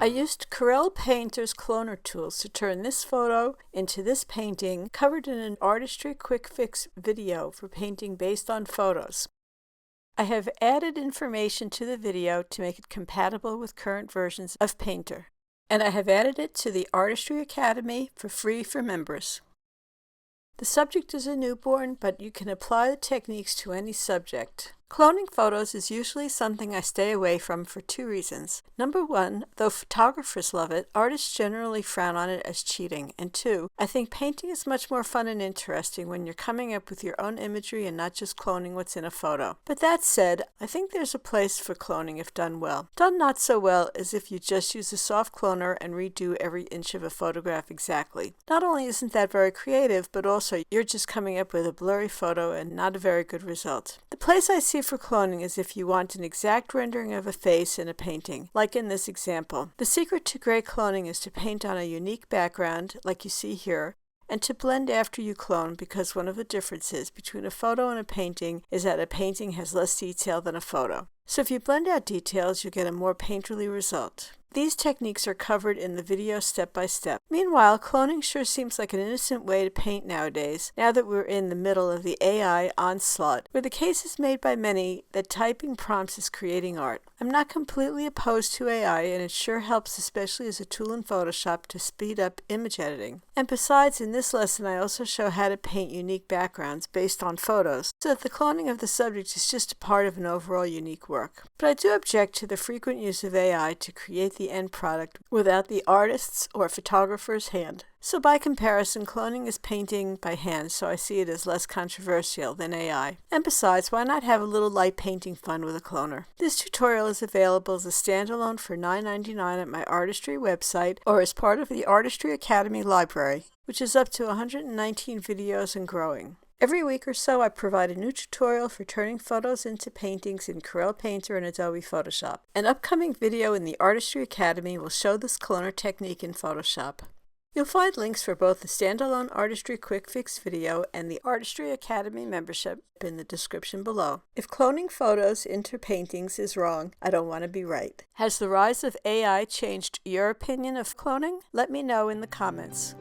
used Corel Painter's cloner tools to turn this photo into this painting covered in an Artistry Quick Fix video for painting based on photos. I have added information to the video to make it compatible with current versions of Painter, and I have added it to the Artistry Academy for free for members. The subject is a newborn, but you can apply the techniques to any subject. Cloning photos is usually something I stay away from for two reasons. Number one, though photographers love it, artists generally frown on it as cheating. And two, I think painting is much more fun and interesting when you're coming up with your own imagery and not just cloning what's in a photo. But that said, I think there's a place for cloning if done well. Done not so well is if you just use a soft cloner and redo every inch of a photograph exactly. Not only isn't that very creative, but also you're just coming up with a blurry photo and not a very good result. The place I see for cloning is if you want an exact rendering of a face in a painting, like in this example. The secret to great cloning is to paint on a unique background, like you see here, and to blend after you clone, because one of the differences between a photo and a painting is that a painting has less detail than a photo. So if you blend out details, you'll get a more painterly result. These techniques are covered in the video step by step. Meanwhile, cloning sure seems like an innocent way to paint nowadays, now that we're in the middle of the AI onslaught, where the case is made by many that typing prompts is creating art. I'm not completely opposed to AI, and it sure helps, especially as a tool in Photoshop, to speed up image editing. And besides, in this lesson I also show how to paint unique backgrounds based on photos, so that the cloning of the subject is just a part of an overall unique work. But I do object to the frequent use of AI to create the end product without the artist's or photographer's hand. So by comparison, cloning is painting by hand, so I see it as less controversial than AI. And besides, why not have a little light painting fun with a cloner? This tutorial is available as a standalone for $9.99 at my Artistry website or as part of the Artistry Academy library, which is up to 119 videos and growing. Every week or so, I provide a new tutorial for turning photos into paintings in Corel Painter and Adobe Photoshop. An upcoming video in the Artistry Academy will show this cloner technique in Photoshop. You'll find links for both the standalone Artistry Quick Fix video and the Artistry Academy membership in the description below. If cloning photos into paintings is wrong, I don't want to be right. Has the rise of AI changed your opinion of cloning? Let me know in the comments.